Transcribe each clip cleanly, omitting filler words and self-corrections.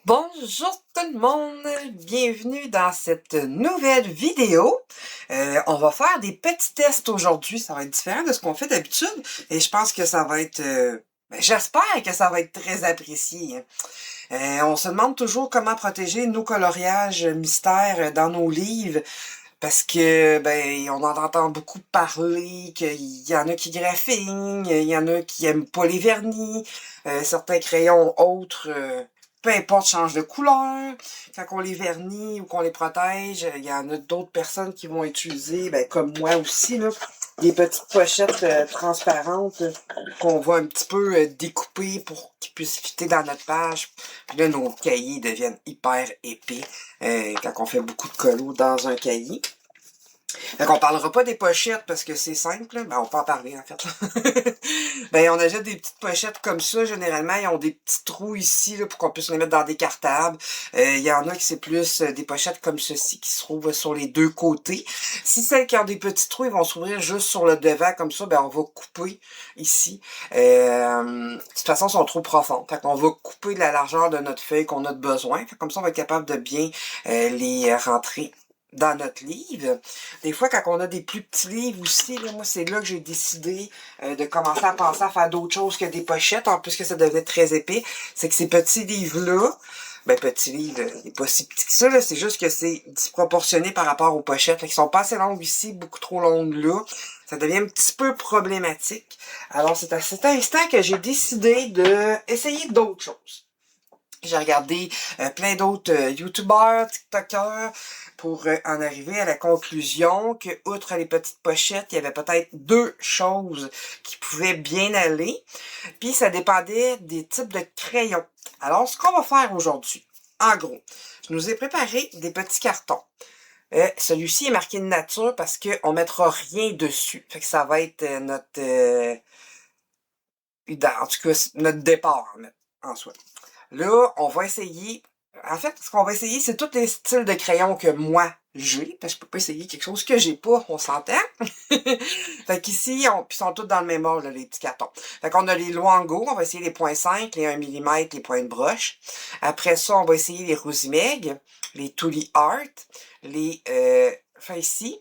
Bonjour tout le monde, bienvenue dans cette nouvelle vidéo. On va faire des petits tests aujourd'hui, ça va être différent de ce qu'on fait d'habitude et je pense que ça va être, j'espère que ça va être très apprécié, hein. On se demande toujours comment protéger nos coloriages mystères dans nos livres parce que on en entend beaucoup parler, qu'il y en a qui graffinent, il y en a qui aiment pas les vernis, certains crayons autres, peu importe, changent de couleur. Quand on les vernit ou qu'on les protège, il y en a d'autres personnes qui vont utiliser, comme moi aussi, là, des petites pochettes transparentes qu'on va un petit peu découper pour qu'ils puissent fitter dans notre page. Puis là, nos cahiers deviennent hyper épais quand on fait beaucoup de colos dans un cahier. Fait qu'on parlera pas des pochettes parce que c'est simple, là. On peut en parler en fait. On achète des petites pochettes comme ça, généralement, ils ont des petits trous ici là, pour qu'on puisse les mettre dans des cartables. Il y en a qui c'est plus des pochettes comme ceci qui se trouvent sur les deux côtés. Si celles qui ont des petits trous, ils vont s'ouvrir juste sur le devant comme ça, on va couper ici. De toute façon, ils sont trop profonds. Fait qu'on va couper de la largeur de notre feuille qu'on a de besoin. Fait comme ça, on va être capable de bien les rentrer dans notre livre. Des fois, quand on a des plus petits livres aussi, là, moi, c'est là que j'ai décidé de commencer à penser à faire d'autres choses que des pochettes, en plus que ça devenait très épais. C'est que ces petits livres-là, petits livres, il n'est pas si petit que ça, là, c'est juste que c'est disproportionné par rapport aux pochettes, là, qui sont pas assez longues ici, beaucoup trop longues là. Ça devient un petit peu problématique. Alors, c'est à cet instant que j'ai décidé de essayer d'autres choses. J'ai regardé plein d'autres YouTubers, TikTokers, pour en arriver à la conclusion que, outre les petites pochettes, il y avait peut-être deux choses qui pouvaient bien aller. Puis ça dépendait des types de crayons. Alors, ce qu'on va faire aujourd'hui, en gros, je nous ai préparé des petits cartons. Celui-ci est marqué de nature parce qu'on mettra rien dessus. Fait que ça va être notre en tout cas, notre départ en soi. Là, on va essayer. En fait, ce qu'on va essayer, c'est tous les styles de crayons que moi j'ai, parce que je peux pas essayer quelque chose que j'ai pas, on s'entend. Fait qu'ici, puis ils sont tous dans le même ordre, là, les petits cartons. Fait qu'on a les Luango, on va essayer les 0.5, les 1 mm, les points de broche. Après ça, on va essayer les Rousimeg, les Tuli Art, les ici,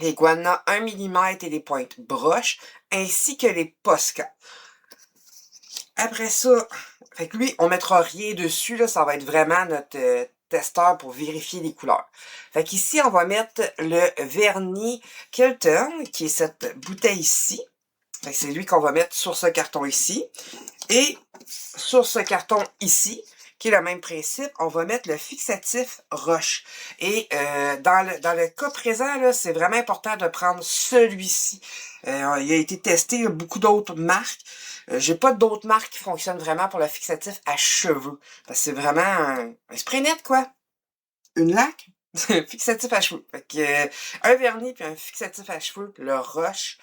les Guana 1 mm et les pointes broche, ainsi que les Posca. Après ça, fait que lui, on mettra rien dessus, là, ça va être vraiment notre testeur pour vérifier les couleurs. Fait qu'ici, on va mettre le vernis Kilton, qui est cette bouteille ici. Fait que c'est lui qu'on va mettre sur ce carton ici. Et sur ce carton ici, qui est le même principe, on va mettre le fixatif Roche. Et dans le cas présent, là, c'est vraiment important de prendre celui-ci. Il a été testé, il y a beaucoup d'autres marques. J'ai pas d'autres marques qui fonctionnent vraiment pour le fixatif à cheveux. Parce que c'est vraiment un spray net, quoi. Une laque, fixatif à cheveux. Fait que, un vernis puis un fixatif à cheveux, le Roche.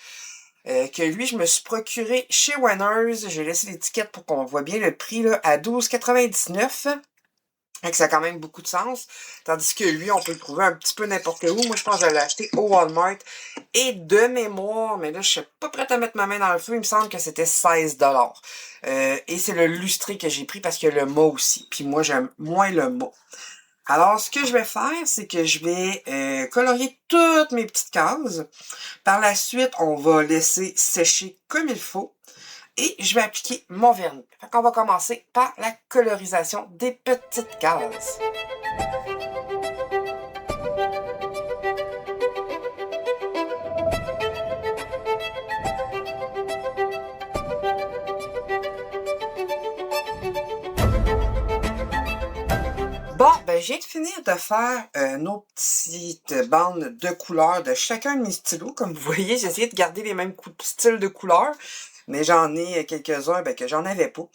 Que lui, je me suis procuré chez Winners. J'ai laissé l'étiquette pour qu'on voit bien le prix là, à 12,99. Fait que ça a quand même beaucoup de sens. Tandis que lui, on peut le trouver un petit peu n'importe où. Moi, je pense que je l'ai acheté au Walmart. Et de mémoire, mais là, je suis pas prête à mettre ma main dans le feu. Il me semble que c'était 16$. Et c'est le lustré que j'ai pris parce qu'il y a le mât aussi. Puis moi, j'aime moins le mât. Alors, ce que je vais faire, c'est que je vais colorier toutes mes petites cases. Par la suite, on va laisser sécher comme il faut. Et je vais appliquer mon vernis. Fait qu'on va commencer par la colorisation des petites cases. Bon, je viens de finir de faire nos petites bandes de couleurs de chacun de mes stylos. Comme vous voyez, j'ai essayé de garder les mêmes styles de couleurs, mais j'en ai quelques-uns que j'en avais pas.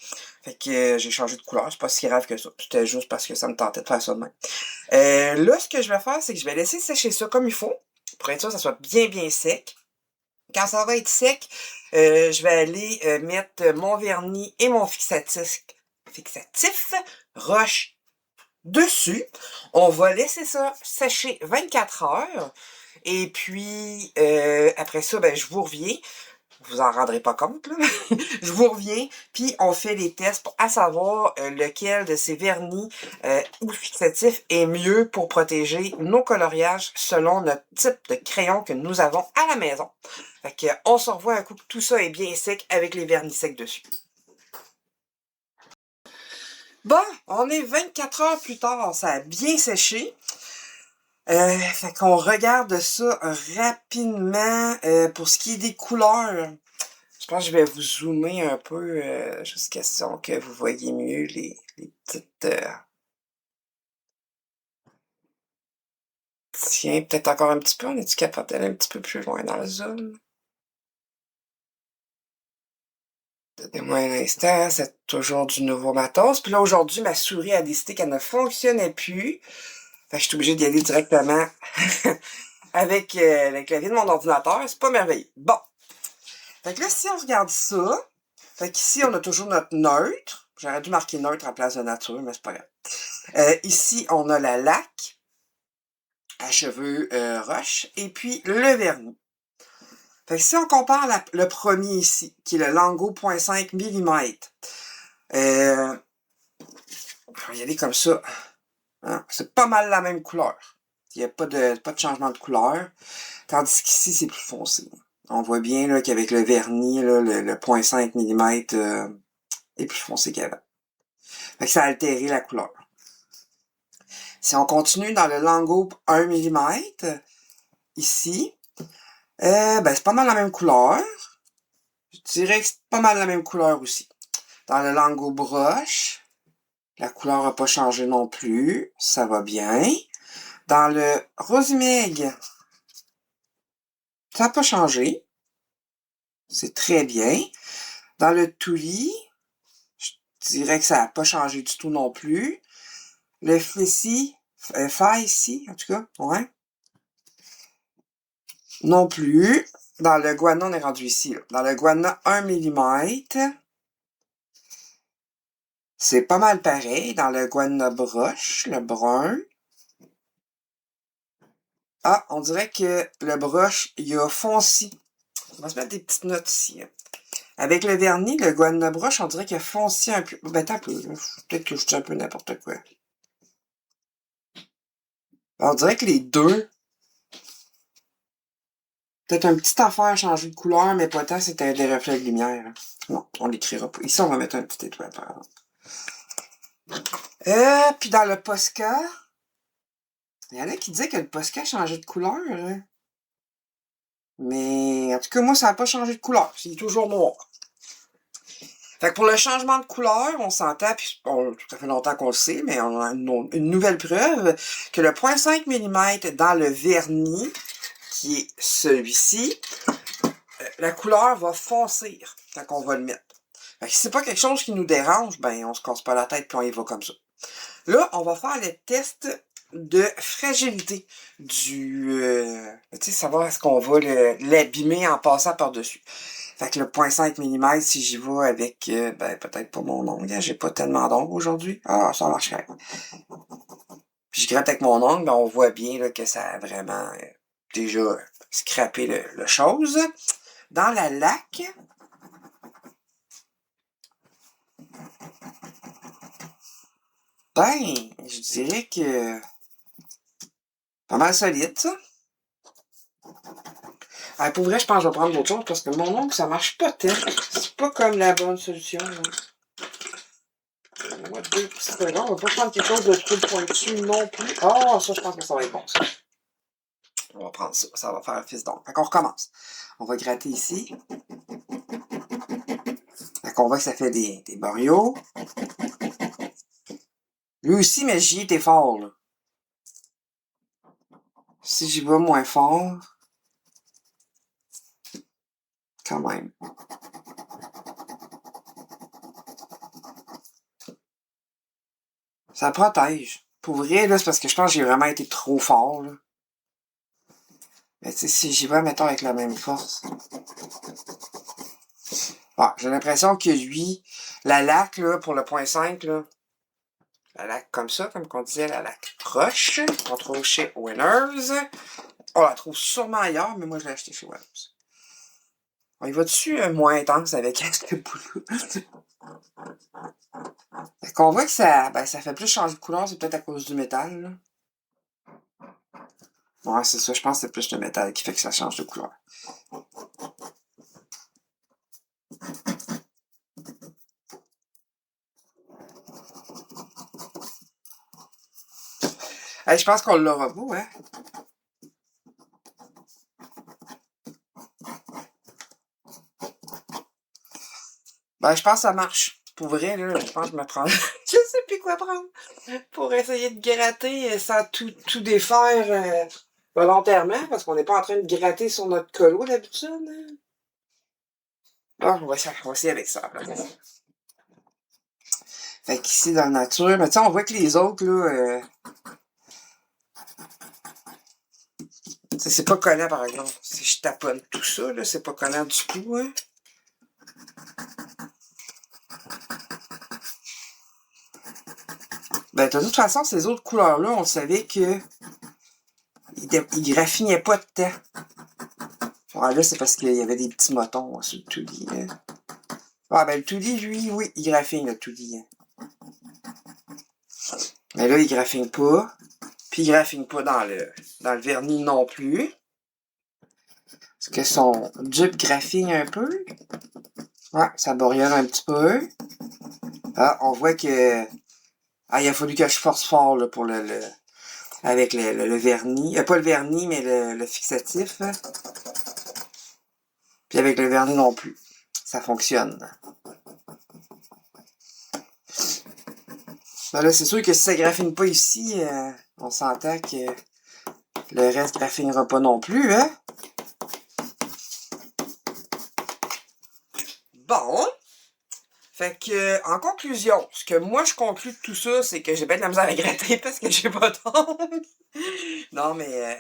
Fait que j'ai changé de couleur, c'est pas si grave que ça. C'était juste parce que ça me tentait de faire ça de même. Là, ce que je vais faire, c'est que je vais laisser sécher ça comme il faut, pour être sûr que ça soit bien bien sec. Quand ça va être sec, je vais aller mettre mon vernis et mon fixatif Roche dessus. On va laisser ça sécher 24 heures. Et puis, après ça, je vous reviens vous en rendrez pas compte, là. Je vous reviens, puis on fait les tests pour à savoir lequel de ces vernis ou fixatifs est mieux pour protéger nos coloriages selon notre type de crayon que nous avons à la maison. Fait que, on se revoit un coup que tout ça est bien sec avec les vernis secs dessus. Bon, on est 24 heures plus tard, ça a bien séché. Fait qu'on regarde ça rapidement pour ce qui est des couleurs. Je pense que je vais vous zoomer un peu jusqu'à ce que vous voyez mieux les petites... Tiens, peut-être encore un petit peu. On est-tu capable d'aller un petit peu plus loin dans le zoom? Donnez-moi un instant, c'est toujours du nouveau matos. Puis là, aujourd'hui, ma souris a décidé qu'elle ne fonctionnait plus. Fait que je suis obligée d'y aller directement avec le clavier de mon ordinateur. C'est pas merveilleux. Bon. Fait que là, si on regarde ça, fait qu'ici, on a toujours notre neutre. J'aurais dû marquer neutre en place de nature, mais c'est pas grave. Ici, on a la laque à cheveux roche et puis le vernis. Fait que si on compare le premier ici, qui est le Lango 0.5 mm, on va y aller comme ça. Hein? C'est pas mal la même couleur. Il n'y a pas de changement de couleur. Tandis qu'ici, c'est plus foncé. On voit bien là, qu'avec le vernis, là, le 0.5 mm est plus foncé qu'avant. Fait que ça a altéré la couleur. Si on continue dans le Lango 1 mm, ici, ben c'est pas mal la même couleur. Je dirais que c'est pas mal la même couleur aussi. Dans le Lango broche, la couleur n'a pas changé non plus. Ça va bien. Dans le Rosimeg, ça n'a pas changé. C'est très bien. Dans le Tuli, je dirais que ça n'a pas changé du tout non plus. Le Fessy, ici, en tout cas, ouais. Non plus. Dans le Guana, on est rendu ici. Là. Dans le Guana 1 mm, c'est pas mal pareil. Dans le Guana broche, le brun. Ah, on dirait que le broche, il a fonci. On va se mettre des petites notes ici. Hein. Avec le vernis, le Guana broche, on dirait qu'il a fonci un peu. Ben, un peu. Peut-être que je dis un peu n'importe quoi. On dirait que les deux... Peut-être un petit affaire à changer de couleur, mais pas tant, c'était des reflets de lumière. Hein. Non, on l'écrira pas. Ici, on va mettre un petit étoile, par exemple. Puis dans le Posca, il y en a qui disaient que le Posca changeait de couleur. Hein. Mais en tout cas, moi, ça n'a pas changé de couleur. C'est toujours noir. Fait que pour le changement de couleur, on s'entend, puis ça fait longtemps qu'on le sait, mais on a une nouvelle preuve que le 0.5 mm dans le vernis, qui est celui-ci, la couleur va foncir quand on va le mettre. Fait que si c'est pas quelque chose qui nous dérange, ben on se casse pas la tête puis on y va comme ça. Là, on va faire le test de fragilité du... tu sais, savoir est-ce qu'on va l'abîmer en passant par-dessus. Fait que le 0.5 mm, si j'y vais avec, ben peut-être pas mon ongle, hein, j'ai pas tellement d'ongles aujourd'hui. Ah, ça marche quand même. Puis je gratte avec mon ongle, ben on voit bien là, que ça a vraiment déjà scrappé le chose. Dans la laque, ben, je dirais que pas mal solide, ça. Ah, pour vrai, je pense que je vais prendre d'autres choses parce que mon ongle, ça marche pas tant. C'est pas comme la bonne solution. Moi, 2 petites secondes. On va pas prendre quelque chose de trop pointu non plus. Ah, ça, je pense que ça va être bon, ça. On va prendre ça. Ça va faire un fils d'ongle. Fait qu'on recommence. On va gratter ici. Fait qu'on voit que ça fait des barrios. Lui aussi, mais j'y étais fort, là. Si j'y vais moins fort, quand même. Ça protège. Pour vrai, là, c'est parce que je pense que j'ai vraiment été trop fort, là. Mais tu sais, si j'y vais, mettons, avec la même force. Ah, j'ai l'impression que lui, la laque, là, pour le 0.5, là, la laque comme ça, comme qu'on disait, la laque roche, qu'on trouve chez Winners. On la trouve sûrement ailleurs, mais moi, je l'ai acheté chez Winners. On y va dessus moins intense avec ce bout-là. Fait qu'on voit que ça, ben, ça fait plus changer de couleur, c'est peut-être à cause du métal, là. Ouais, c'est ça, je pense que c'est plus le métal qui fait que ça change de couleur. Hey, je pense qu'on l'aura beau, hein? Ben, je pense que ça marche. Pour vrai, là, je pense que je me prends. Je sais plus quoi prendre pour essayer de gratter sans tout défaire volontairement, parce qu'on n'est pas en train de gratter sur notre colo d'habitude. Hein? Bon, on va essayer avec ça. Là. Fait qu'ici, dans la nature, mais tu sais, on voit que les autres, là, c'est pas collant, par exemple. Si je taponne tout ça, là, c'est pas collant du tout, hein. Ben, de toute façon, ces autres couleurs-là, on savait que ils graffinaient pas de temps. Ouais, là, c'est parce qu'il y avait des petits motons sur le 2D. Hein. Ah, ben, le 2D, lui, oui, il graffine, le 2D. Hein. Mais là, il graffine pas. Puis, il graffine pas dans le vernis non plus. Est-ce que son dupe graphine un peu? Ouais, ça boriole un petit peu. Ah, on voit que... Ah, il a fallu que je force fort, là, pour avec le vernis. Pas le vernis, mais le fixatif. Hein. Puis avec le vernis non plus. Ça fonctionne. Ben là, c'est sûr que si ça graphine pas ici, on s'entend que le reste graffinera pas non plus, hein? Bon. Fait que, en conclusion, ce que moi je conclus de tout ça, c'est que j'ai bien de la misère à gratter parce que j'ai pas d'ongle. Non, mais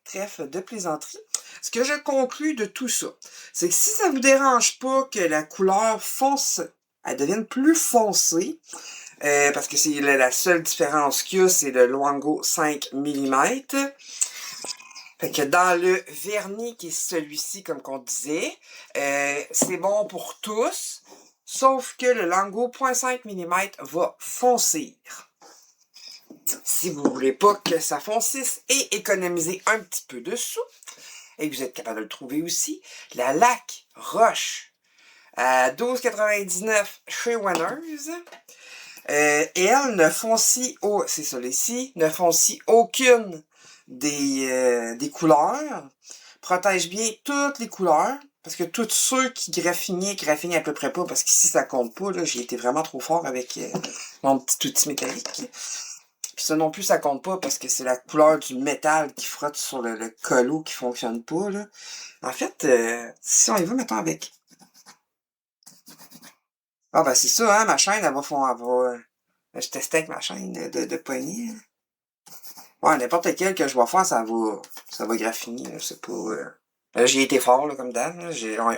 trêve de plaisanterie. Ce que je conclus de tout ça, c'est que si ça vous dérange pas que la couleur fonce, elle devienne plus foncée, parce que c'est la seule différence qu'il y a, c'est le Luango 5 mm. Fait que dans le vernis qui est celui-ci, comme qu'on disait, c'est bon pour tous, sauf que le Luango 0.5 mm va foncir. Si vous voulez pas que ça foncisse et économiser un petit peu de sous, et que vous êtes capable de le trouver aussi, la laque Roche à 12,99 chez Winners. Et elle ne foncie, c'est celui-ci, ne foncie aucune des couleurs, protège bien toutes les couleurs, parce que tous ceux qui graffinaient à peu près pas, parce qu'ici ça compte pas, là, j'ai été vraiment trop fort avec mon petit outil métallique. Puis ça non plus, ça compte pas, parce que c'est la couleur du métal qui frotte sur le colo qui fonctionne pas, là. En fait, si on y va, mettons avec... Ah ben c'est ça, hein, ma chaîne, elle va je testais avec ma chaîne de poignée. Ouais, n'importe quel que je vais faire, ça va graffiner, là, c'est pas... j'ai été fort, là, comme d'hab,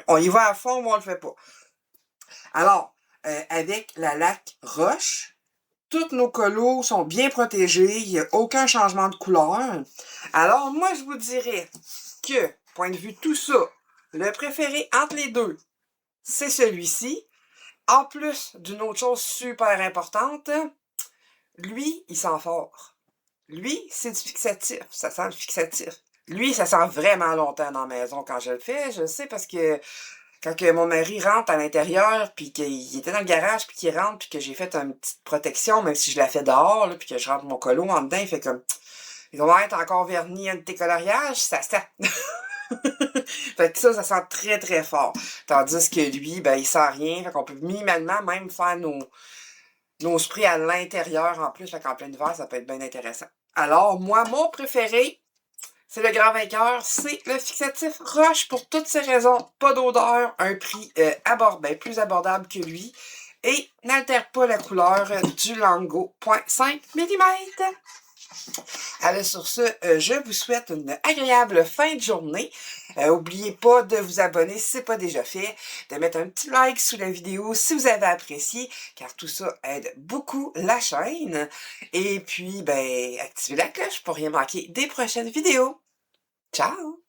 on y va à fond, mais on le fait pas. Alors, avec la laque Roche, tous nos colos sont bien protégés, il n'y a aucun changement de couleur. Alors, moi, je vous dirais que, point de vue tout ça, le préféré entre les deux, c'est celui-ci. En plus d'une autre chose super importante, lui, il sent fort. Lui, c'est du fixatif. Ça sent le fixatif. Lui, ça sent vraiment longtemps dans la maison quand je le fais. Je le sais parce que quand que mon mari rentre à l'intérieur, puis qu'il était dans le garage, puis qu'il rentre, puis que j'ai fait une petite protection, même si je la fais dehors, là, puis que je rentre mon colo en dedans, il fait comme... Ils vont être encore vernis à un décoloriage, ça sent. Fait que ça sent très très fort. Tandis que lui, ben, il sent rien. Fait qu'on peut minimalement même faire nos sprays à l'intérieur en plus. Fait qu'en plein hiver, ça peut être bien intéressant. Alors, moi, mon préféré, c'est le grand vainqueur, c'est le fixatif Roche pour toutes ces raisons. Pas d'odeur, un prix plus abordable que lui. Et n'altère pas la couleur du Luango 0.5 mm. Alors sur ce, je vous souhaite une agréable fin de journée. N'oubliez pas de vous abonner si ce n'est pas déjà fait, de mettre un petit like sous la vidéo si vous avez apprécié, car tout ça aide beaucoup la chaîne. Et puis, ben, activez la cloche pour rien manquer des prochaines vidéos. Ciao!